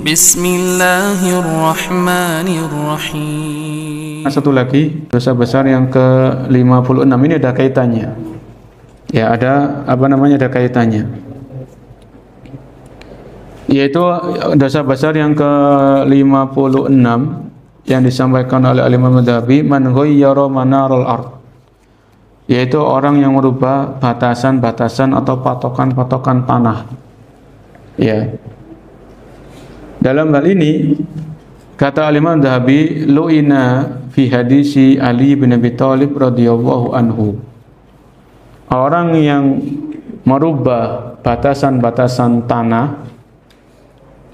Bismillahirrahmanirrahim. Satu lagi dosa besar yang ke-56 ini ada kaitannya. Ya, ada ada kaitannya. Yaitu dosa besar yang ke-56 yang disampaikan oleh Imam Madhabi, man ghayyara manarul ard. Yaitu orang yang merubah batasan-batasan atau patokan-patokan tanah. Ya. Dalam hal ini kata Imam Madhabi, lu'ina fi hadisi Ali bin Abi Thalib radhiyallahu anhu. Orang yang merubah batasan-batasan tanah,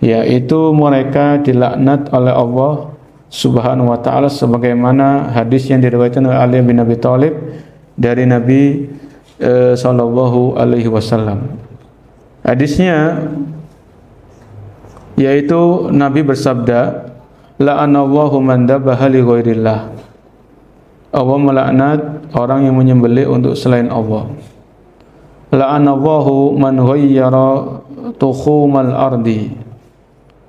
yaitu mereka dilaknat oleh Allah Subhanahu wa taala, sebagaimana hadis yang diriwayatkan oleh Ali bin Abi Thalib dari Nabi sallallahu alaihi wasallam. Hadisnya yaitu Nabi bersabda, la'anallahu man dabaha li ghairillah. Allah melaknat orang yang menyembelih untuk selain Allah. La'anallahu man ghayyara tukhumal ardi.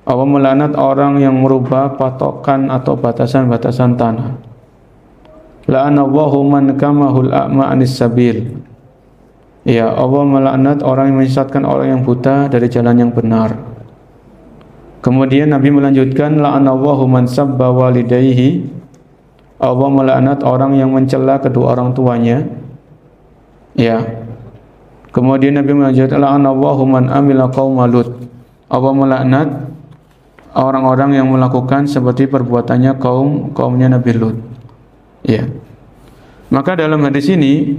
Allah melaknat orang yang merubah patokan atau batasan-batasan tanah. La'anallahu man kamahul a'ma anis sabil. Ya, Allah melaknat orang yang menyesatkan orang yang buta dari jalan yang benar. Kemudian Nabi melanjutkan, la'anallahu man sabba walidayhi. Allah melaknat orang yang mencela kedua orang tuanya. Ya. Kemudian Nabi melanjutkan, la'anallahu man amila qauma Lut. Allah melaknat orang-orang yang melakukan seperti perbuatannya kaumnya Nabi Lut. Ya. Maka dalam hadis ini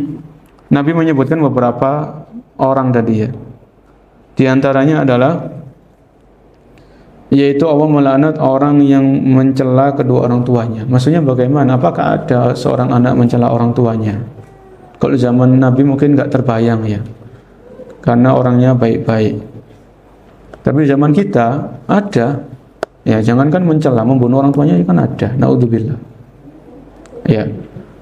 Nabi menyebutkan beberapa orang tadi ya. Di antaranya adalah yaitu Allah melaknat orang yang mencela kedua orang tuanya. Maksudnya bagaimana? Apakah ada seorang anak mencela orang tuanya? Kalau zaman Nabi mungkin nggak terbayang ya, karena orangnya baik-baik. Tapi zaman kita ada. Ya, jangankan mencela, membunuh orang tuanya kan ada. Naudzubillah. Ya.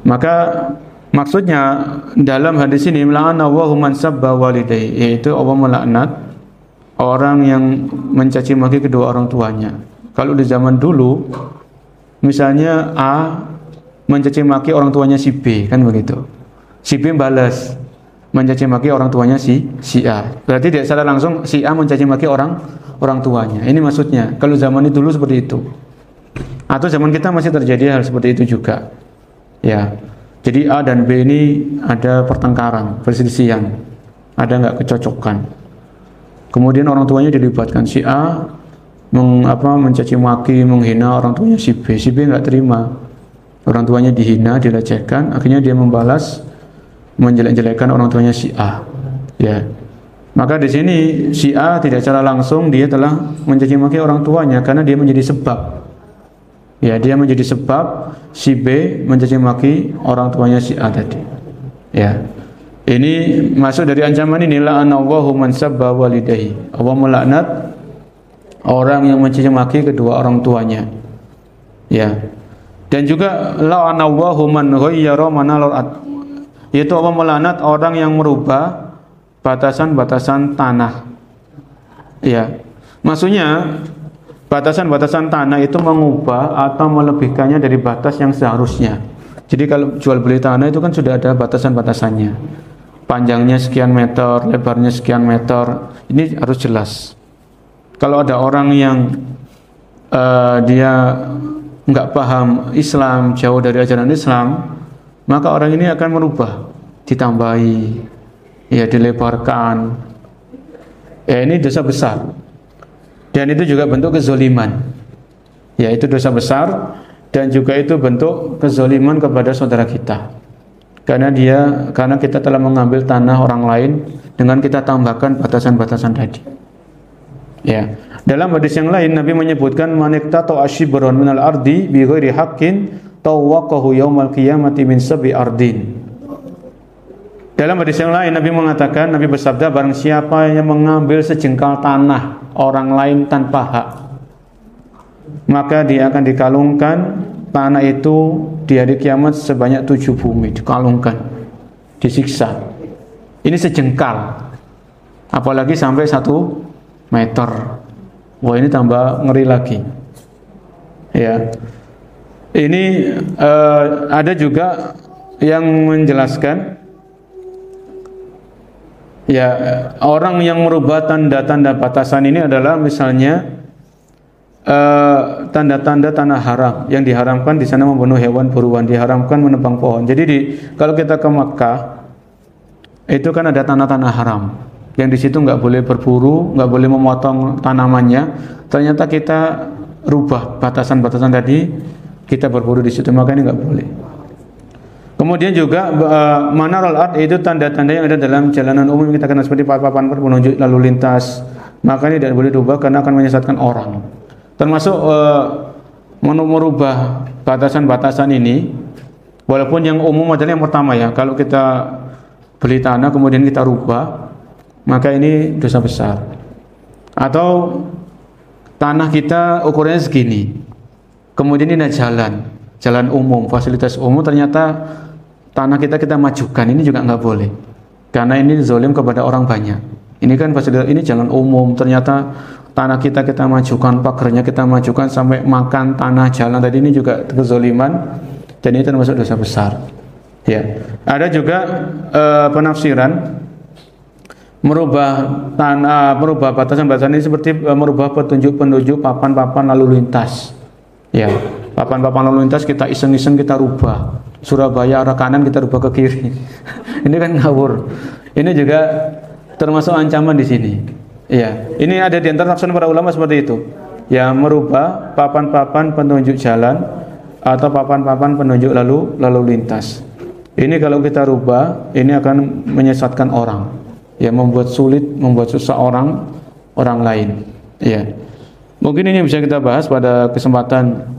Maka maksudnya dalam hadis ini, la'anallahu man sabba walidayhi, yaitu Allah melaknat orang yang mencaci maki kedua orang tuanya. Kalau di zaman dulu, misalnya A mencaci maki orang tuanya si B, kan begitu. Si B balas mencaci maki orang tuanya si A. Berarti tidak salah langsung si A mencaci maki orang tuanya. Ini maksudnya. Kalau zaman itu dulu seperti itu. Atau zaman kita masih terjadi hal seperti itu juga. Ya. Jadi A dan B ini ada pertengkaran, perselisihan, ada nggak kecocokan. Kemudian orang tuanya dilibatkan, si A mencaci maki, menghina orang tuanya si B nggak terima, orang tuanya dihina, dilecehkan, akhirnya dia membalas menjelek-jelekkan orang tuanya si A. Ya, maka di sini si A tidak secara langsung dia telah mencaci maki orang tuanya karena dia menjadi sebab. Ya, dia menjadi sebab si B mencaci maki orang tuanya si A tadi. Ya. Ini masuk dari ancaman ini, la'anallahu man sabba walidayhi. Allah melaknat orang yang mencaci maki kedua orang tuanya. Ya. Dan juga la'anallahu man ghayyara manarul ard. Yaitu Allah melaknat orang yang merubah batasan-batasan tanah. Ya. Maksudnya batasan-batasan tanah itu mengubah atau melebihkannya dari batas yang seharusnya. Jadi kalau jual beli tanah itu kan sudah ada batasan-batasannya. Panjangnya sekian meter, lebarnya sekian meter, ini harus jelas. Kalau ada orang yang dia nggak paham Islam, jauh dari ajaran Islam, maka orang ini akan merubah, ditambahi, ya dilebarkan. Ya, ini dosa besar. Dan itu juga bentuk kezoliman. Ya, itu dosa besar dan juga itu bentuk kezoliman kepada saudara kita. Karena kita telah mengambil tanah orang lain dengan kita tambahkan batasan-batasan tadi. Ya. Dalam hadis yang lain Nabi menyebutkan maniqtata ashibron minal ardi bi ghairi haqqin tawaqahu yaumal qiyamati min sabi ardin. Dalam hadis yang lain Nabi mengatakan, Nabi bersabda, barang siapa yang mengambil sejengkal tanah orang lain tanpa hak, maka dia akan dikalungkan tanah itu di hari kiamat sebanyak 7 bumi, dikalungkan, disiksa. Ini sejengkal, apalagi sampai 1 meter. Wah, ini tambah ngeri lagi. Ya. Ini ada juga yang menjelaskan ya, orang yang merubah tanda-tanda batasan ini adalah misalnya tanda-tanda tanah haram yang diharamkan di sana membunuh hewan buruan, diharamkan menebang pohon. Jadi kalau kita ke Makkah itu kan ada tanah-tanah haram yang di situ nggak boleh berburu, nggak boleh memotong tanamannya. Ternyata kita rubah batasan-batasan tadi, kita berburu di situ, maka ini nggak boleh. Kemudian juga manarul ard itu tanda-tanda yang ada dalam jalanan umum yang kita kenal seperti papan penunjuk lalu lintas, maka ini tidak boleh dirubah karena akan menyesatkan orang. Termasuk merubah batasan-batasan ini, walaupun yang umum adalah yang pertama ya, kalau kita beli tanah kemudian kita rubah, maka ini dosa besar. Atau tanah kita ukurannya segini, kemudian ini ada jalan umum, fasilitas umum, ternyata tanah kita majukan, ini juga nggak boleh, karena ini zalim kepada orang banyak. Ini kan fasilitas, ini jalan umum, ternyata tanah kita majukan, pagernya kita majukan sampai makan tanah jalan tadi, ini juga kezaliman dan ini termasuk dosa besar. Ya, ada juga penafsiran merubah tanah, merubah batasan-batasan ini seperti merubah petunjuk-petunjuk papan-papan lalu lintas. Ya, papan-papan lalu lintas kita iseng-iseng kita rubah. Surabaya arah kanan kita rubah ke kiri. Ini kan ngawur. Ini juga termasuk ancaman di sini. Ya, ini ada di antara tafsir para ulama seperti itu. Ya, merubah papan-papan penunjuk jalan atau papan-papan penunjuk lalu lintas. Ini kalau kita rubah, ini akan menyesatkan orang. Ya, membuat sulit, membuat susah orang lain. Ya. Mungkin ini bisa kita bahas pada kesempatan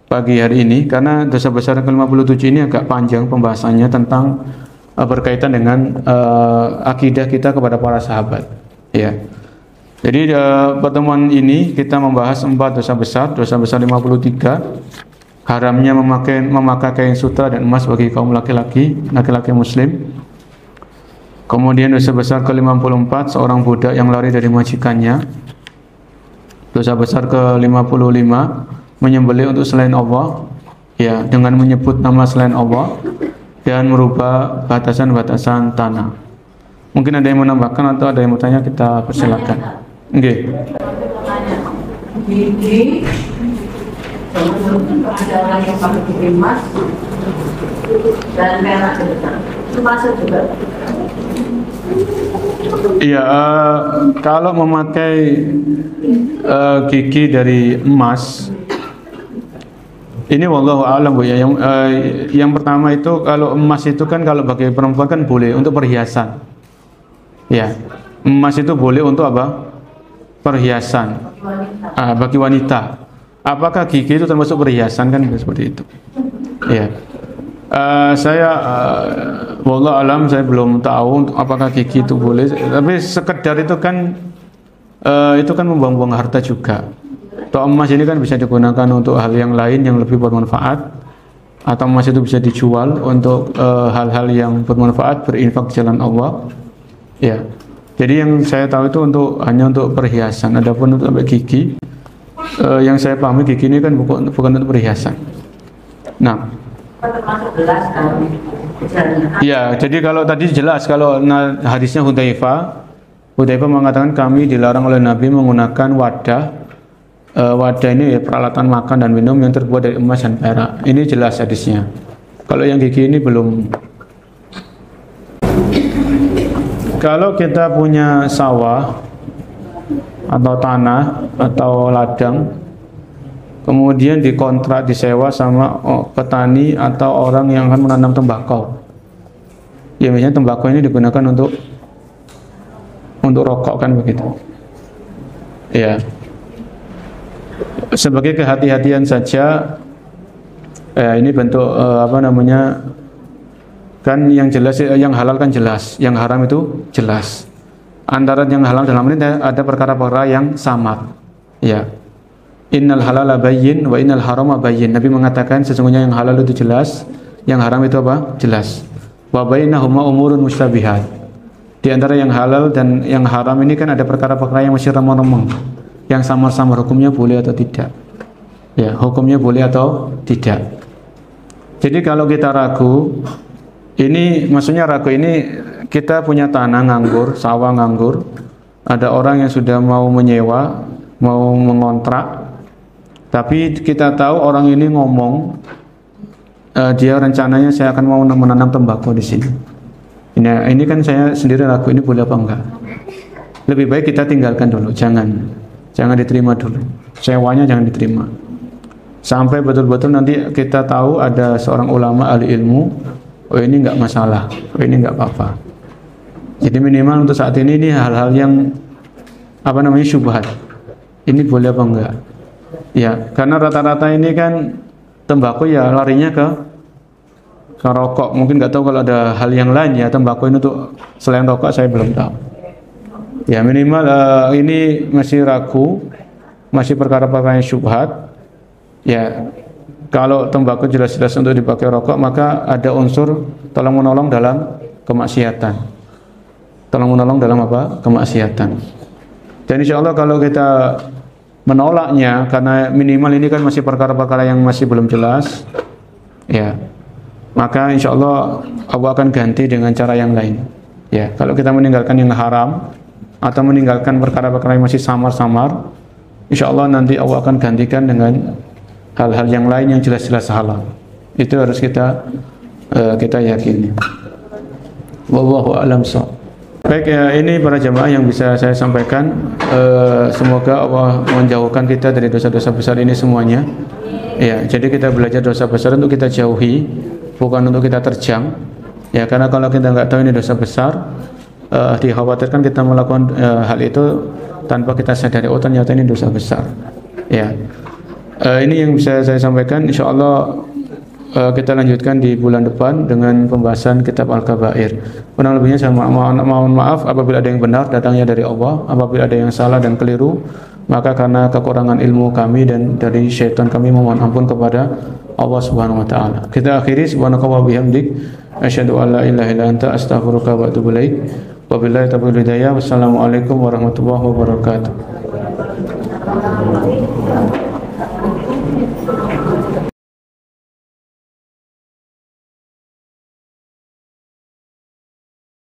pagi hari ini, karena dosa besar ke-57 ini agak panjang pembahasannya tentang berkaitan dengan akidah kita kepada para sahabat. Ya. Jadi pertemuan ini kita membahas 4 dosa besar 53, haramnya memakai kain sutra dan emas bagi kaum laki-laki muslim. Kemudian dosa besar ke-54, seorang budak yang lari dari majikannya. Dosa besar ke-55, menyembelih untuk selain Allah, ya, dengan menyebut nama selain Allah dan merubah batasan-batasan tanah. Mungkin ada yang menambahkan atau ada yang mau tanya, kita persilakan. Oke. Gigi, ada orang yang pakai gigi emas dan perak itu masuk juga. Iya, kalau memakai gigi dari emas, ini wallahu a'lam Bu ya. Yang pertama itu kalau emas itu kan kalau bagi perempuan kan boleh untuk perhiasan. Ya, emas itu boleh untuk apa? Perhiasan. Bagi wanita. Apakah gigi itu termasuk perhiasan, kan seperti itu? Ya. Saya wallah alam, saya belum tahu apakah gigi itu boleh, tapi sekedar itu kan membuang-buang harta juga. Toh emas ini kan bisa digunakan untuk hal yang lain yang lebih bermanfaat, atau emas itu bisa dijual untuk hal-hal yang bermanfaat, berinfak jalan Allah. Ya. Jadi yang saya tahu itu hanya untuk perhiasan. Adapun untuk gigi, yang saya pahami gigi ini kan bukan untuk perhiasan. Nah, termasuk gelas kan? ya, jadi kalau tadi jelas, kalau hadisnya Hudzaifah mengatakan kami dilarang oleh Nabi menggunakan wadah ini ya, peralatan makan dan minum yang terbuat dari emas dan perak. Ini jelas hadisnya. Kalau yang gigi ini belum. Kalau kita punya sawah atau tanah atau ladang, kemudian dikontrak, disewa sama petani atau orang yang akan menanam tembakau. Ya, misalnya tembakau ini digunakan untuk rokok, kan begitu. Ya. Sebagai kehati-hatian saja, ini bentuk kan yang jelas, yang halal kan jelas, yang haram itu jelas. Antara yang halal dalam ini ada perkara-perkara yang samar. Ya. Innal halala bayyin wa innal harama bayyin. Nabi mengatakan sesungguhnya yang halal itu jelas, yang haram itu apa? Jelas. Wa bainahuma umurun mustabihat. Di antara yang halal dan yang haram ini kan ada perkara-perkara yang masih remang-remang, yang samar-samar hukumnya boleh atau tidak. Ya, hukumnya boleh atau tidak. Jadi kalau kita ragu, ini maksudnya ragu ini kita punya tanah nganggur, sawah nganggur, ada orang yang sudah mau menyewa, mau mengontrak, tapi kita tahu orang ini ngomong, dia rencananya saya akan mau menanam tembakau di sini. Ini kan saya sendiri ragu ini boleh apa enggak. Lebih baik kita tinggalkan dulu, jangan diterima dulu. Sewanya jangan diterima. Sampai betul-betul nanti kita tahu ada seorang ulama ahli ilmu, oh ini enggak masalah, oh ini enggak apa-apa. Jadi minimal untuk saat ini hal-hal yang syubhat. Ini boleh apa enggak? Ya, karena rata-rata ini kan tembakau ya larinya ke rokok. Mungkin nggak tahu kalau ada hal yang lain ya, tembakau ini untuk selain rokok saya belum tahu. Ya minimal ini masih ragu, masih perkara-perkara yang syubhat. Ya, kalau tembakau jelas-jelas untuk dipakai rokok, maka ada unsur tolong menolong dalam kemaksiatan. Tolong menolong dalam apa? Kemaksiatan. Dan insya Allah kalau kita menolaknya, karena minimal ini kan masih perkara-perkara yang masih belum jelas, ya, maka insya Allah Allah akan ganti dengan cara yang lain. Ya, kalau kita meninggalkan yang haram atau meninggalkan perkara-perkara yang masih samar-samar, insya Allah nanti Allah akan gantikan dengan hal-hal yang lain yang jelas-jelas halal. Itu harus kita yakini. Wallahu a'lam shawab. Baik ya, ini para jamaah yang bisa saya sampaikan. Semoga Allah menjauhkan kita dari dosa-dosa besar ini semuanya. Ya, jadi kita belajar dosa besar untuk kita jauhi, bukan untuk kita terjang. Ya, karena kalau kita nggak tahu ini dosa besar, dikhawatirkan kita melakukan hal itu tanpa kita sadari, oh ternyata ini dosa besar. Ya, ini yang bisa saya sampaikan. Insya Allah kita lanjutkan di bulan depan dengan pembahasan kitab Al-Kabair. Kurang lebihnya saya mohon maaf apabila ada yang benar datangnya dari Allah, apabila ada yang salah dan keliru maka karena kekurangan ilmu kami dan dari syaitan kami memohon ampun kepada Allah Subhanahu wa taala. Kita akhiri subhanallahi wa bihamdik asyhadu an la ilaha illa anta astaghfiruka wa atubu ilaik. Wabillahi taufiq wal hidayah. Wassalamualaikum warahmatullahi wabarakatuh.